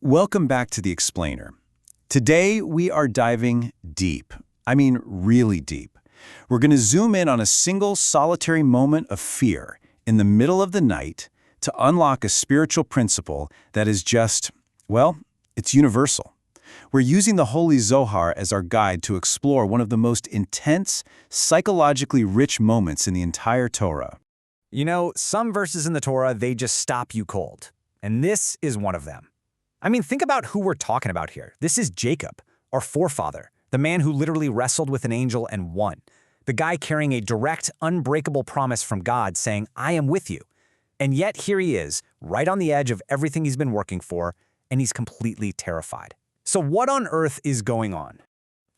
Welcome back to The Explainer. Today we are diving deep. I mean really deep. We're going to zoom in on a single solitary moment of fear in the middle of the night to unlock a spiritual principle that is just, well, it's universal. We're using the Holy Zohar as our guide to explore one of the most intense, psychologically rich moments in the entire Torah. You know, some verses in the Torah, they just stop you cold. And this is one of them. I mean, think about who we're talking about here. This is Jacob, our forefather, the man who literally wrestled with an angel and won. The guy carrying a direct, unbreakable promise from God saying, I am with you. And yet here he is, right on the edge of everything he's been working for, and he's completely terrified. So what on earth is going on?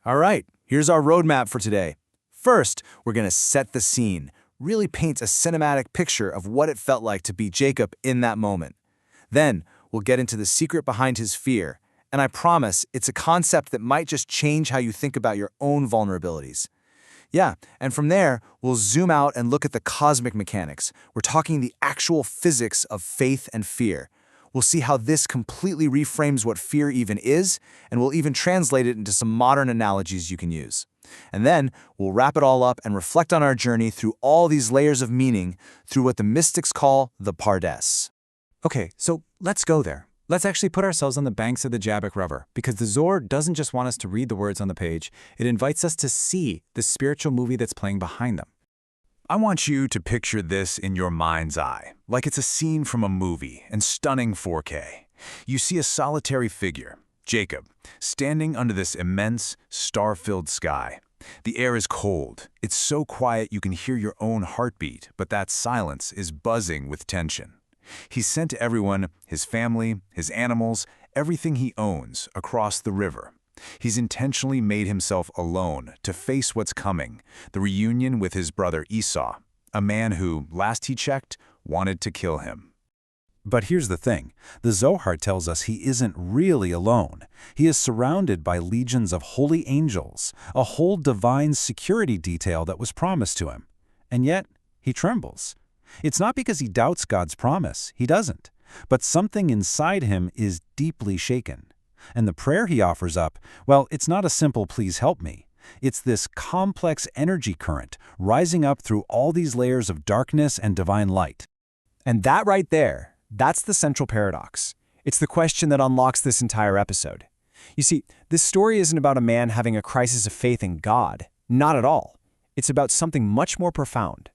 All right, here's our roadmap for today. First, we're going to set the scene, really paint a cinematic picture of what it felt like to be Jacob in that moment. Then, we'll get into the secret behind his fear, and I promise it's a concept that might just change how you think about your own vulnerabilities. Yeah, and from there, we'll zoom out and look at the cosmic mechanics. We're talking the actual physics of faith and fear. We'll see how this completely reframes what fear even is, and we'll even translate it into some modern analogies you can use. And then, we'll wrap it all up and reflect on our journey through all these layers of meaning through what the mystics call the Pardes. Okay, so let's go there. Let's actually put ourselves on the banks of the Jabbok River, because the Zoar doesn't just want us to read the words on the page, it invites us to see the spiritual movie that's playing behind them. I want you to picture this in your mind's eye, like it's a scene from a movie in stunning 4K. You see a solitary figure, Jacob, standing under this immense, star-filled sky. The air is cold. It's so quiet you can hear your own heartbeat, but that silence is buzzing with tension. He's sent everyone, his family, his animals, everything he owns, across the river. He's intentionally made himself alone to face what's coming, the reunion with his brother Esau, a man who, last he checked, wanted to kill him. But here's the thing. The Zohar tells us he isn't really alone. He is surrounded by legions of holy angels, a whole divine security detail that was promised to him. And yet, he trembles. It's not because he doubts God's promise, he doesn't, but something inside him is deeply shaken. And the prayer he offers up, well, it's not a simple please help me. It's this complex energy current rising up through all these layers of darkness and divine light. And that right there, that's the central paradox. It's the question that unlocks this entire episode. You see, this story isn't about a man having a crisis of faith in God. Not at all. It's about something much more profound.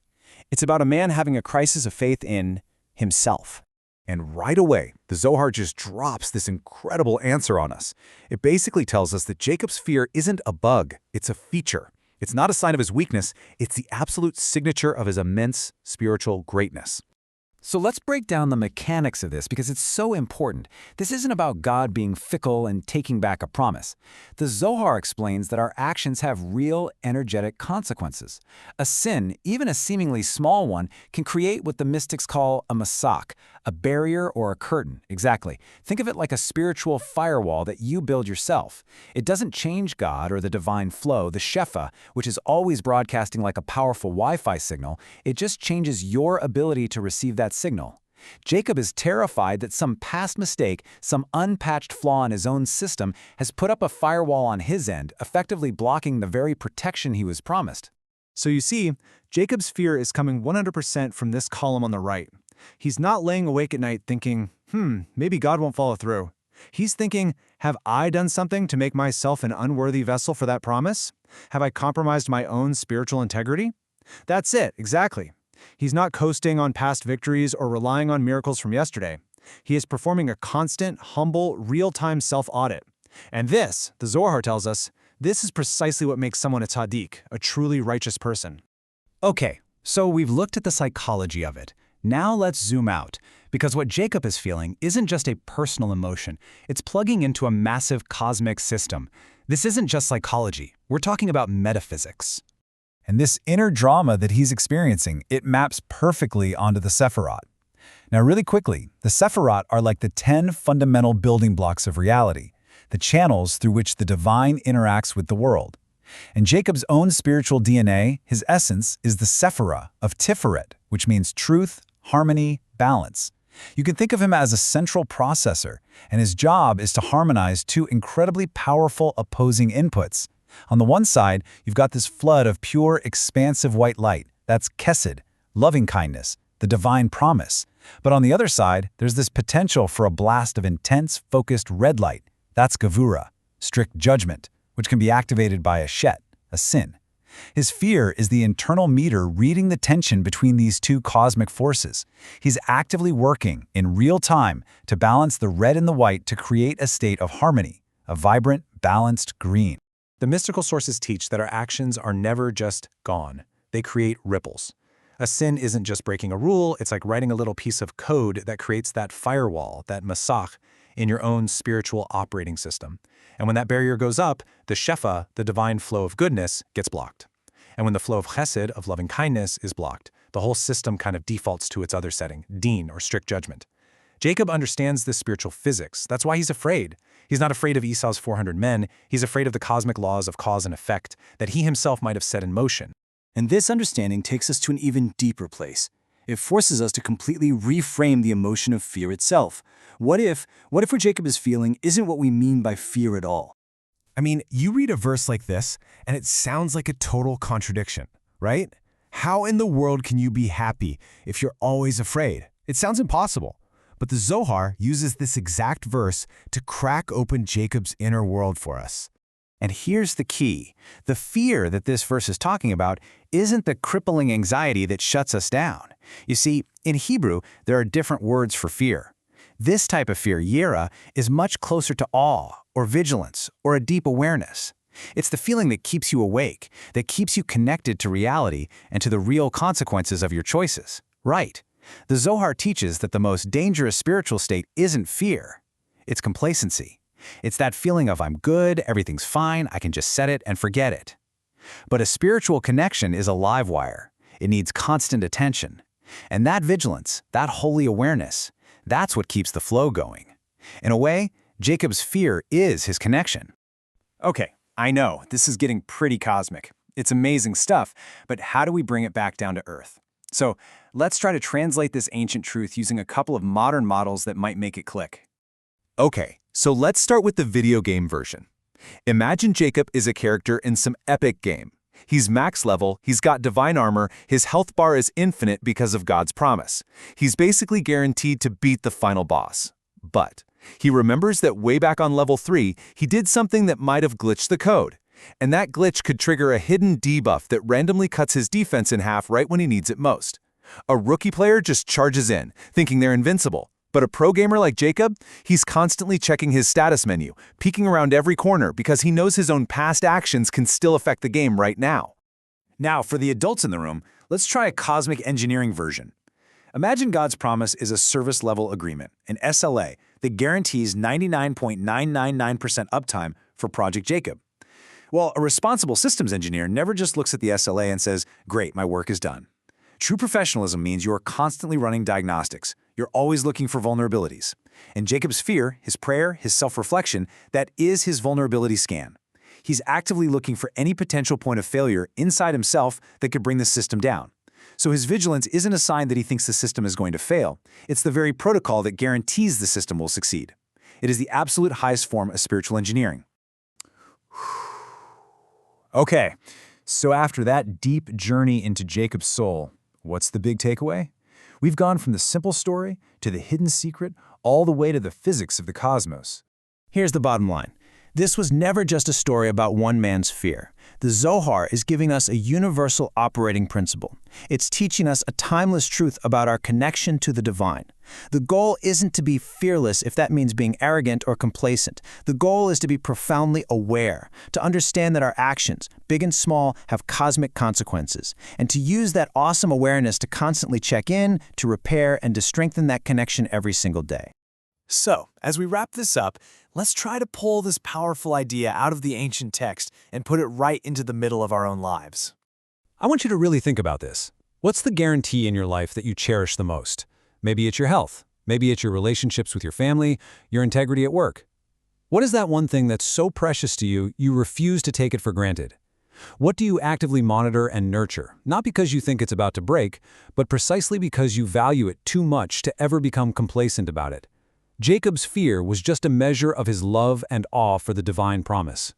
It's about a man having a crisis of faith in himself. And right away, the Zohar just drops this incredible answer on us. It basically tells us that Jacob's fear isn't a bug, it's a feature. It's not a sign of his weakness, it's the absolute signature of his immense spiritual greatness. So let's break down the mechanics of this because it's so important. This isn't about God being fickle and taking back a promise. The Zohar explains that our actions have real energetic consequences. A sin, even a seemingly small one, can create what the mystics call a masak, a barrier or a curtain. Exactly. Think of it like a spiritual firewall that you build yourself. It doesn't change God or the divine flow, the Shefa, which is always broadcasting like a powerful Wi-Fi signal. It just changes your ability to receive that signal. Jacob is terrified that some past mistake, some unpatched flaw in his own system, has put up a firewall on his end, effectively blocking the very protection he was promised. So you see, Jacob's fear is coming 100% from this column on the right. He's not laying awake at night thinking, maybe God won't follow through. He's thinking, have I done something to make myself an unworthy vessel for that promise? Have I compromised my own spiritual integrity? That's it, exactly. He's not coasting on past victories or relying on miracles from yesterday. He is performing a constant, humble, real-time self-audit. And this, the Zohar tells us, this is precisely what makes someone a tzaddik, a truly righteous person. Okay, so we've looked at the psychology of it. Now let's zoom out, because what Jacob is feeling isn't just a personal emotion. It's plugging into a massive cosmic system. This isn't just psychology. We're talking about metaphysics. And this inner drama that he's experiencing, it maps perfectly onto the Sephirot. Now really quickly, the Sephirot are like the 10 fundamental building blocks of reality, the channels through which the divine interacts with the world. And Jacob's own spiritual DNA, his essence, is the Sephirah of Tiferet, which means truth, harmony, balance. You can think of him as a central processor, and his job is to harmonize two incredibly powerful opposing inputs. On the one side, you've got this flood of pure, expansive white light. That's Chesed, loving kindness, the divine promise. But on the other side, there's this potential for a blast of intense, focused red light. That's Gevura, strict judgment, which can be activated by a shet, a sin. His fear is the internal meter reading the tension between these two cosmic forces. He's actively working in real time to balance the red and the white to create a state of harmony, a vibrant, balanced green. The mystical sources teach that our actions are never just gone. They create ripples. A sin isn't just breaking a rule, it's like writing a little piece of code that creates that firewall, that masach, in your own spiritual operating system. And when that barrier goes up, the shefa, the divine flow of goodness, gets blocked. And when the flow of chesed, of loving kindness, is blocked, the whole system kind of defaults to its other setting, din, or strict judgment. Jacob understands this spiritual physics. That's why he's afraid. He's not afraid of Esau's 400 men. He's afraid of the cosmic laws of cause and effect that he himself might have set in motion. And this understanding takes us to an even deeper place. It forces us to completely reframe the emotion of fear itself. What if what Jacob is feeling isn't what we mean by fear at all? I mean, you read a verse like this, and it sounds like a total contradiction, right? How in the world can you be happy if you're always afraid? It sounds impossible. But the Zohar uses this exact verse to crack open Jacob's inner world for us. And here's the key. The fear that this verse is talking about isn't the crippling anxiety that shuts us down. You see, in Hebrew, there are different words for fear. This type of fear, yira, is much closer to awe, or vigilance, or a deep awareness. It's the feeling that keeps you awake, that keeps you connected to reality and to the real consequences of your choices. Right. The Zohar teaches that the most dangerous spiritual state isn't fear. It's complacency. It's that feeling of I'm good, everything's fine, I can just set it and forget it. But a spiritual connection is a live wire. It needs constant attention. And that vigilance, that holy awareness, that's what keeps the flow going. In a way, Jacob's fear is his connection. Okay, I know, this is getting pretty cosmic. It's amazing stuff, but how do we bring it back down to earth? So let's try to translate this ancient truth using a couple of modern models that might make it click. Okay, so let's start with the video game version. Imagine Jacob is a character in some epic game. He's max level, he's got divine armor, his health bar is infinite because of God's promise. He's basically guaranteed to beat the final boss. But he remembers that way back on level 3, he did something that might have glitched the code. And that glitch could trigger a hidden debuff that randomly cuts his defense in half right when he needs it most. A rookie player just charges in, thinking they're invincible. But a pro gamer like Jacob, he's constantly checking his status menu, peeking around every corner because he knows his own past actions can still affect the game right now. Now, for the adults in the room, let's try a cosmic engineering version. Imagine God's promise is a service-level agreement, an SLA, that guarantees 99.999% uptime for Project Jacob. Well, a responsible systems engineer never just looks at the SLA and says, "Great, my work is done." True professionalism means you are constantly running diagnostics. You're always looking for vulnerabilities. And Jacob's fear, his prayer, his self-reflection, that is his vulnerability scan. He's actively looking for any potential point of failure inside himself that could bring the system down. So his vigilance isn't a sign that he thinks the system is going to fail. It's the very protocol that guarantees the system will succeed. It is the absolute highest form of spiritual engineering. Okay, so after that deep journey into Jacob's soul, what's the big takeaway? We've gone from the simple story to the hidden secret, all the way to the physics of the cosmos. Here's the bottom line. This was never just a story about one man's fear. The Zohar is giving us a universal operating principle. It's teaching us a timeless truth about our connection to the divine. The goal isn't to be fearless if that means being arrogant or complacent. The goal is to be profoundly aware, to understand that our actions, big and small, have cosmic consequences, and to use that awesome awareness to constantly check in, to repair, and to strengthen that connection every single day. So, as we wrap this up, let's try to pull this powerful idea out of the ancient text and put it right into the middle of our own lives. I want you to really think about this. What's the guarantee in your life that you cherish the most? Maybe it's your health. Maybe it's your relationships with your family, your integrity at work. What is that one thing that's so precious to you, you refuse to take it for granted? What do you actively monitor and nurture, not because you think it's about to break, but precisely because you value it too much to ever become complacent about it? Jacob's fear was just a measure of his love and awe for the divine promise.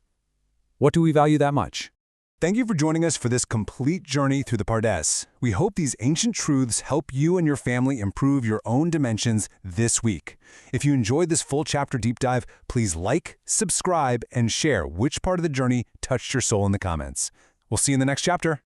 What do we value that much? Thank you for joining us for this complete journey through the Pardes. We hope these ancient truths help you and your family improve your own dimensions this week. If you enjoyed this full chapter deep dive, please like, subscribe, and share which part of the journey touched your soul in the comments. We'll see you in the next chapter.